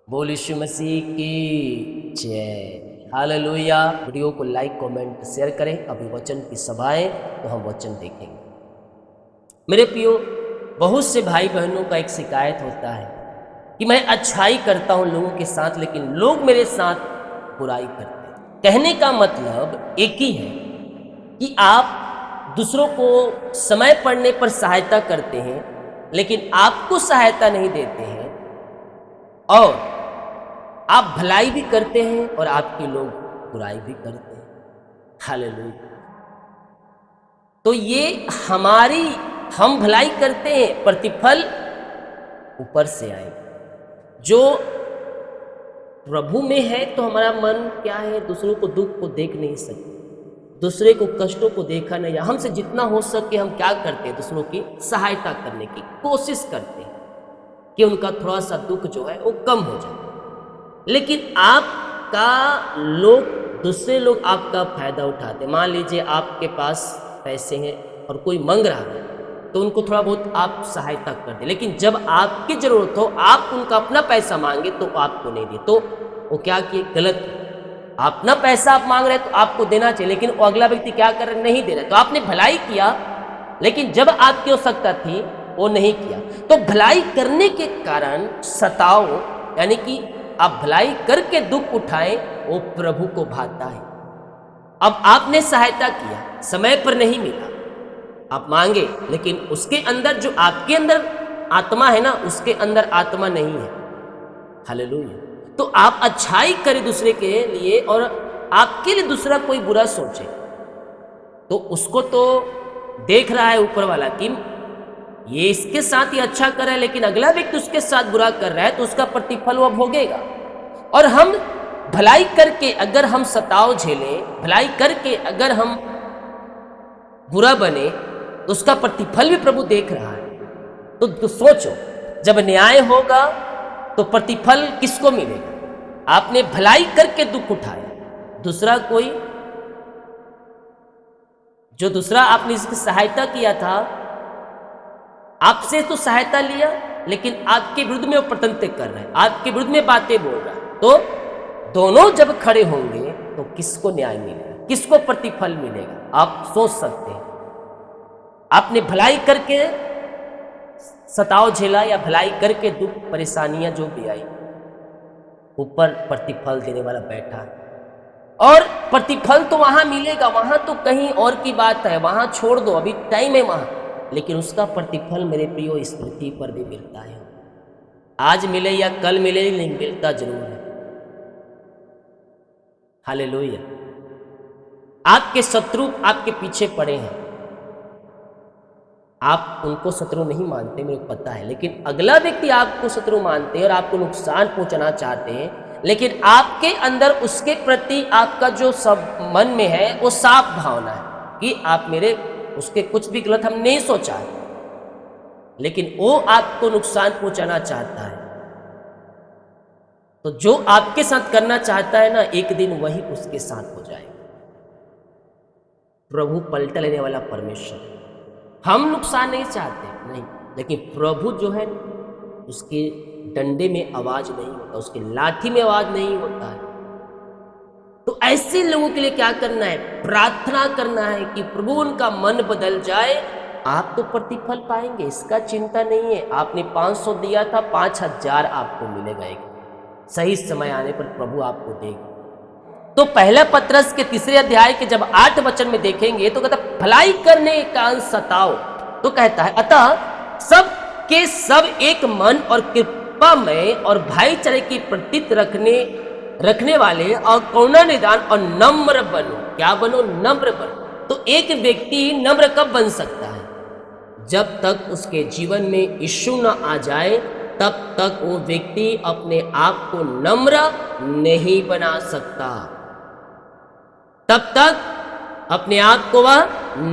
बोल यीशु मसीह की जय। हालेलुया। वीडियो को लाइक कमेंट शेयर करें। अभी वचन की सभाएं तो हम वचन देखेंगे। मेरे प्रियो, बहुत से भाई बहनों का एक शिकायत होता है कि मैं अच्छाई करता हूं लोगों के साथ, लेकिन लोग मेरे साथ बुराई करते हैं। कहने का मतलब एक ही है कि आप दूसरों को समय पड़ने पर सहायता करते हैं, लेकिन आपको सहायता नहीं देते हैं, और आप भलाई भी करते हैं और आपके लोग बुराई भी करते हैं। हालेलुया। तो ये हम भलाई करते हैं, प्रतिफल ऊपर से आएगा। जो प्रभु में है तो हमारा मन क्या है, दूसरों को दुख को देख नहीं सकते, दूसरे को कष्टों को देखा नहीं। हमसे जितना हो सके हम क्या करते हैं, दूसरों की सहायता करने की कोशिश करते हैं कि उनका थोड़ा सा दुख जो है वो कम हो जाए। लेकिन आपका दूसरे लोग आपका फायदा उठाते। मान लीजिए आपके पास पैसे हैं और कोई मांग रहा है तो उनको थोड़ा बहुत आप सहायता कर दें, लेकिन जब आपकी जरूरत हो आप उनका अपना पैसा मांगे तो आपको नहीं दे, तो वो क्या किए, गलत। अपना पैसा आप मांग रहे हैं तो आपको देना चाहिए, लेकिन वो अगला व्यक्ति क्या कर रहा है, नहीं दे रहा। तो आपने भलाई किया, लेकिन जब आपकी आवश्यकता थी वो नहीं किया। तो भलाई करने के कारण सताओ, यानी कि आप भलाई करके दुख उठाएं, वो प्रभु को भाता है। अब आपने सहायता किया, समय पर नहीं मिला, आप मांगे, लेकिन उसके अंदर जो आपके अंदर आत्मा है ना, उसके अंदर आत्मा नहीं है। हालेलुया। तो आप अच्छाई करें दूसरे के लिए, और आपके लिए दूसरा कोई बुरा सोचे तो उसको तो देख रहा है ऊपर वाला कि ये इसके साथ ही अच्छा कर रहा है, लेकिन अगला व्यक्ति उसके साथ बुरा कर रहा है तो उसका प्रतिफल वह भोगेगा। और हम भलाई करके अगर हम सताव झेलें, भलाई करके अगर हम बुरा बने, तो उसका प्रतिफल भी प्रभु देख रहा है। तो सोचो, जब न्याय होगा तो प्रतिफल किसको मिलेगा? आपने भलाई करके दुख उठाया, दूसरा कोई जो दूसरा आपने इसकी सहायता किया था, आपसे तो सहायता लिया, लेकिन आपके विरुद्ध में वो प्रतंत्र कर रहा है, आपके विरुद्ध में बातें बोल रहा है, तो दोनों जब खड़े होंगे तो किसको न्याय मिलेगा, किसको प्रतिफल मिलेगा? आप सोच सकते हैं। आपने भलाई करके सताव झेला या भलाई करके दुख परेशानियां जो भी आई, ऊपर प्रतिफल देने वाला बैठा है। और प्रतिफल तो वहां मिलेगा, वहां तो कहीं और की बात है, वहां छोड़ दो, अभी टाइम है वहां, लेकिन उसका प्रतिफल मेरे प्रियो इस पृथ्वी पर भी मिलता है। आज मिले या कल मिले, नहीं मिलता जरूर है। हालेलुया। आपके शत्रु आपके पीछे पड़े हैं, आप उनको शत्रु नहीं मानते, मेरे को पता है, लेकिन अगला व्यक्ति आपको शत्रु मानते हैं और आपको नुकसान पहुंचाना चाहते हैं, लेकिन आपके अंदर उसके प्रति आपका जो सब मन में है वो साफ भावना है कि आप मेरे उसके कुछ भी गलत हम नहीं सोचा है, लेकिन वो आपको नुकसान पहुंचाना चाहता है। तो जो आपके साथ करना चाहता है ना, एक दिन वही उसके साथ हो जाएगा। प्रभु पलटा लेने वाला परमेश्वर। हम नुकसान नहीं चाहते, नहीं, लेकिन प्रभु जो है उसके डंडे में आवाज नहीं होता, उसके लाठी में आवाज नहीं होता है। तो ऐसे लोगों के लिए क्या करना है? प्रार्थना करना है कि प्रभु उनका मन बदल जाए। आप तो प्रतिफल पाएंगे, इसका चिंता नहीं है। आपने 500 दिया था, 5000 आपको मिलेगा। एक सही समय आने पर प्रभु आपको देगा। तो पहला पत्रस के 3 अध्याय के जब 8 वचन में देखेंगे तो कहता भलाई करने का सताओ, तो कहता है अतः सब के सब एक मन और कृपा में और भाईचारे की प्रतीत रखने वाले और करुणा निदान और नम्र बनो। क्या बनो? नम्र बनो। तो एक व्यक्ति नम्र कब बन सकता है? जब तक उसके जीवन में यीशु न आ जाए, तब तक वो व्यक्ति अपने आप को नम्र नहीं बना सकता। तब तक अपने आप को वह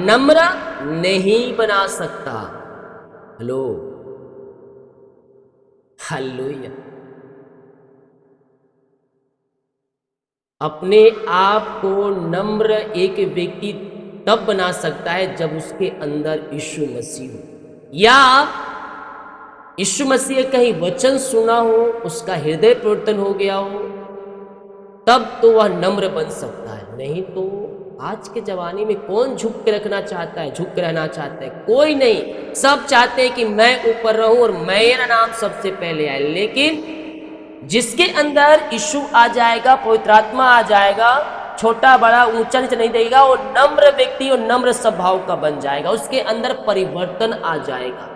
नम्र नहीं बना सकता। Hello, hallelujah. अपने आप को नम्र एक व्यक्ति तब बना सकता है जब उसके अंदर यीशु मसीह हो, या यीशु मसीह कहीं वचन सुना हो, उसका हृदय परिवर्तन हो गया हो, तब तो वह नम्र बन सकता है। नहीं तो आज के जमाने में कौन झुक के रखना चाहता है, झुक के रहना चाहता है? कोई नहीं। सब चाहते हैं कि मैं ऊपर रहूं और मेरा नाम सबसे पहले आए। लेकिन जिसके अंदर यीशु आ जाएगा, पवित्र आत्मा आ जाएगा, छोटा बड़ा ऊंचा नीचा नहीं देगा, वो नम्र व्यक्ति और नम्र स्वभाव का बन जाएगा, उसके अंदर परिवर्तन आ जाएगा।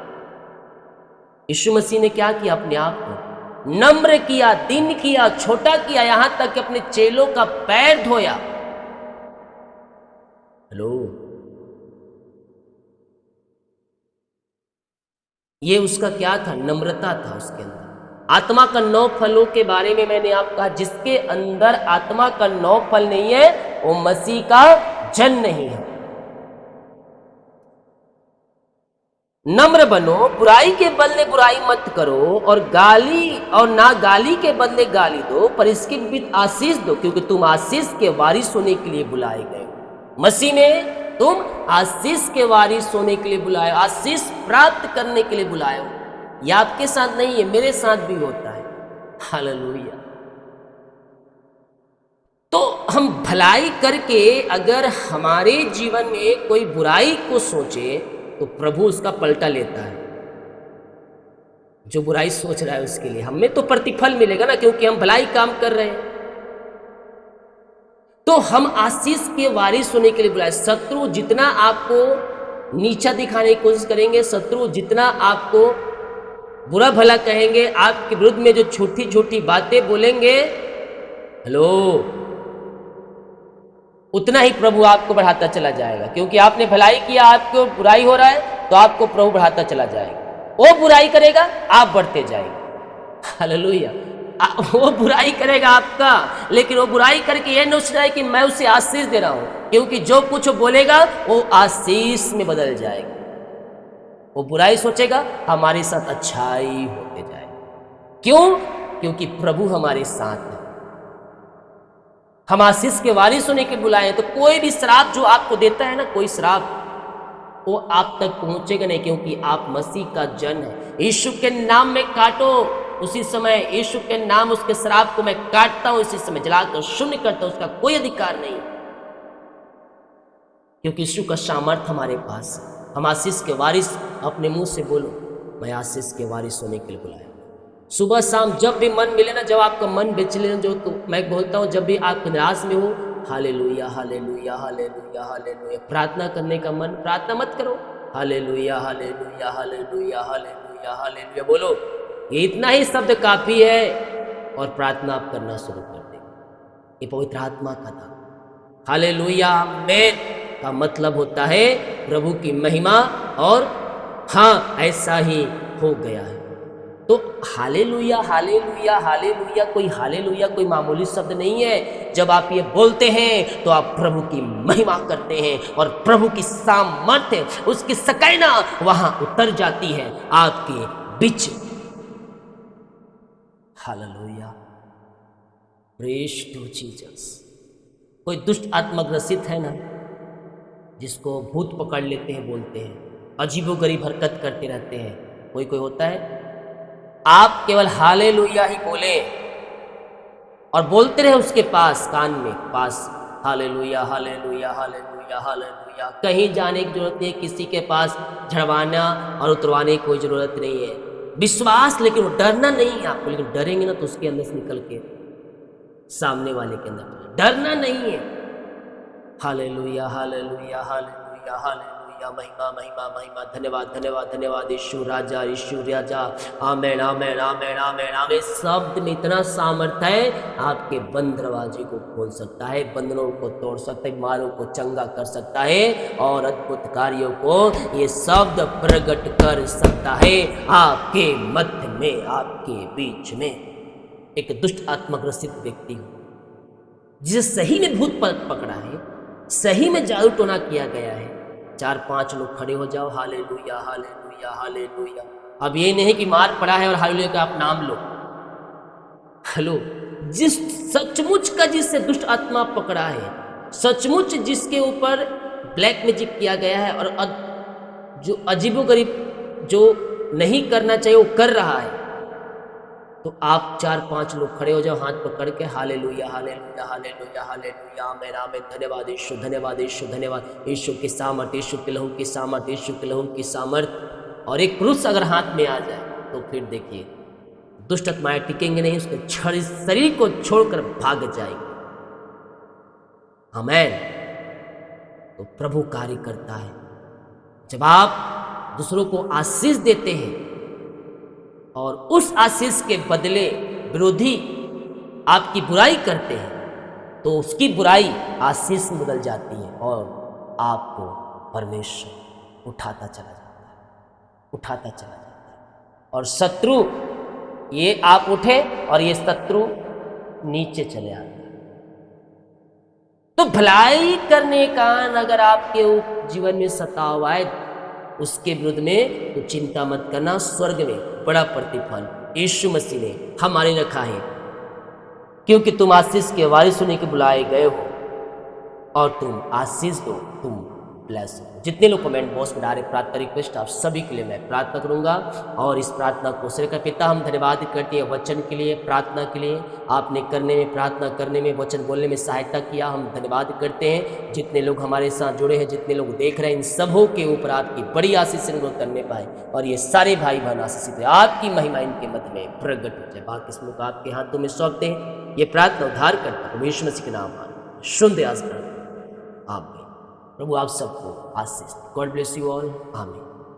यीशु मसीह ने क्या किया? अपने आप को नम्र किया, दीन किया, छोटा किया, यहां तक कि अपने चेलों का पैर धोया। हेलो, ये उसका क्या था? नम्रता था उसके अंदर। आत्मा का 9 फलों के बारे में मैंने आपको कहा, जिसके अंदर आत्मा का 9 फल नहीं है वो मसीह का जन नहीं है। नम्र बनो, बुराई के बदले बुराई मत करो, और ना गाली के बदले गाली दो, पर इसके विपरीत आशीष दो, क्योंकि तुम आशीष के वारिस होने के लिए बुलाए गए। मसीह में तुम आशीष के वारिस होने के लिए बुलाए, आशीष प्राप्त करने के लिए बुलाए हो। यह आपके साथ नहीं है, मेरे साथ भी होता है। हालेलुया। तो हम भलाई करके अगर हमारे जीवन में कोई बुराई को सोचे तो प्रभु उसका पलटा लेता है। जो बुराई सोच रहा है उसके लिए हमें तो प्रतिफल मिलेगा ना, क्योंकि हम भलाई काम कर रहे हैं। तो हम आशीष के वारिस होने के लिए बुलाए। शत्रु जितना आपको नीचा दिखाने की कोशिश करेंगे, शत्रु जितना आपको बुरा भला कहेंगे, आपके विरुद्ध में जो छोटी छोटी बातें बोलेंगे, हेलो, उतना ही प्रभु आपको बढ़ाता चला जाएगा। क्योंकि आपने भलाई किया, आपको बुराई हो रहा है, तो आपको प्रभु बढ़ाता चला जाएगा। वो बुराई करेगा, आप बढ़ते जाएंगे। हालेलुया। वो बुराई करेगा आपका, लेकिन वो बुराई करके ये नहीं सोच रहा है कि मैं उसे आशीष दे रहा हूं, क्योंकि जो कुछ बोलेगा वो आशीष में बदल जाएगा। वो बुराई सोचेगा, हमारे साथ अच्छाई होते जाएगी। क्यों? क्योंकि प्रभु हमारे साथ है। हम आशीष के वारिस होने के बुलाए। तो कोई भी श्राप जो आपको देता है ना, कोई श्राप, वो आप तक पहुंचेगा नहीं, क्योंकि आप मसीह का जन है। यीशु के नाम में काटो, उसी समय यीशु के नाम, उसके श्राप को मैं काटता हूं, इसी समय जलाकर शून्य करता हूं। उसका कोई अधिकार नहीं, क्योंकि यीशु का सामर्थ हमारे पास है। हम आशीष के वारिस, अपने मुंह से बोलो, मैं आशीष के वारिस होने के लिए बुलाया। सुबह शाम जब भी मन मिले ना, जब आपका मन विचलित, जो तो मैं बोलता हूँ, जब भी आप निराश में हो, हालेलुया हालेलुया हालेलुया हालेलुया, प्रार्थना करने का मन, प्रार्थना मत करो, hallelujah hallelujah hallelujah hallelujah hallelujah बोलो। ये इतना ही शब्द काफी है, और प्रार्थना आप करना शुरू कर देंगे। ये पवित्र आत्मा का था। हालेलुया आमीन का मतलब होता है प्रभु की महिमा, और हाँ, ऐसा ही हो गया है। तो हालेलुया हालेलुया हालेलुया, कोई मामूली शब्द नहीं है। जब आप ये बोलते हैं तो आप प्रभु की महिमा करते हैं, और प्रभु की सामर्थ्य, उसकी सकैना वहां उतर जाती है आपके बीच। Hallelujah, praise to Jesus. कोई दुष्ट आत्मा ग्रसित है ना, जिसको भूत पकड़ लेते हैं, बोलते हैं, अजीबोगरीब हरकत करते रहते हैं, कोई कोई होता है। आप केवल हालेलुया ही बोले और बोलते रहे उसके पास, कान में पास, हालेलुया हालेलुया हालेलुया हालेलुया। कहीं जाने की जरूरत नहीं, किसी के पास झड़वाना और उतरवाने की कोई जरूरत नहीं है। विश्वास, लेकिन डरना नहीं है आपको। लेकिन डरेंगे ना तो उसके अंदर से निकल के सामने वाले के अंदर डरना नहीं है। हालेलुया हालेलुया हालेलुया हालेलुया, महिमा महिमा महिमा, धन्यवाद धन्यवाद धन्यवाद, यीशु राजा, यीशु राजा। आमेन आमेन आमेन आमेन आमेन। शब्द में इतना सामर्थ्य है, आपके बंद दरवाजे को खोल सकता है, बंधनों को तोड़ सकता है, बीमारों को चंगा कर सकता है, और अद्भुत कार्यों को ये शब्द प्रकट कर सकता है आपके मध्य में, आपके बीच में। एक दुष्ट आत्मग्रसित व्यक्ति जिसे सही में भूत पकड़ा है, सही में जादू टोना किया गया है, 4-5 लोग खड़े हो जाओ, हालेलुया हालेलुया हालेलुया। अब ये नहीं कि मार पड़ा है और हालेलुया का आप नाम लो। हेलो, जिस सचमुच का जिससे दुष्ट आत्मा पकड़ा है, सचमुच जिसके ऊपर ब्लैक मैजिक किया गया है, और जो अजीबोगरीब जो नहीं करना चाहिए वो कर रहा है, तो आप 4-5 लोग खड़े हो जाओ, हाथ पकड़ के हालेलुया हालेलुया हालेलुया हालेलुया आमीन आमीन, धन्यवाद यीशु धन्यवाद यीशु धन्यवाद यीशु की सामर्थ, यीशु के लहू की सामर्थ, यीशु के लहू की सामर्थ। और एक क्रूस अगर हाथ में आ जाए तो फिर देखिए दुष्ट आत्माएं टिकेंगे नहीं, उसके शरीर को छोड़कर भाग जाएंगे। आमीन। तो प्रभु कार्य करता है। जब आप दूसरों को आशीष देते हैं और उस आशीष के बदले विरोधी आपकी बुराई करते हैं, तो उसकी बुराई आशीष में बदल जाती है और आपको परमेश्वर उठाता चला जाता है, उठाता चला जाता है। और शत्रु ये आप उठे और ये शत्रु नीचे चले आते हैं। तो भलाई करने का अगर आपके जीवन में सताव आए उसके विरुद्ध में, तो चिंता मत करना, स्वर्ग में बड़ा प्रतिफल यीशु मसीह ने हमारे रखा है, क्योंकि तुम आशीष के वारिस होने के बुलाए गए हो और तुम आशीष दो, तुम ब्लेस हो। जितने लोग कमेंट बॉक्स में डाले प्रार्थना रिक्वेस्ट, आप सभी के लिए मैं प्रार्थना करूंगा। और इस प्रार्थना को सिर का पिता हम धन्यवाद करते हैं वचन के लिए, प्रार्थना के लिए, आपने करने में, प्रार्थना करने में, वचन बोलने में सहायता किया, हम धन्यवाद करते हैं। जितने लोग हमारे साथ जुड़े हैं, जितने लोग देख रहे हैं, इन सबों के ऊपर आपकी बड़ी आशीष करने पाए और ये सारे भाई बहन आशीषित है, आपकी महिमा इनके मध्य में प्रगट हो जाए। बाकी इसमें को आपके हाथों में सौंपते हैं। ये प्रार्थना उद्धार करता है यीशु मसीह के नाम शुद्ध आमीन। प्रभु आप सबको आशीष। God bless you all. आमीन।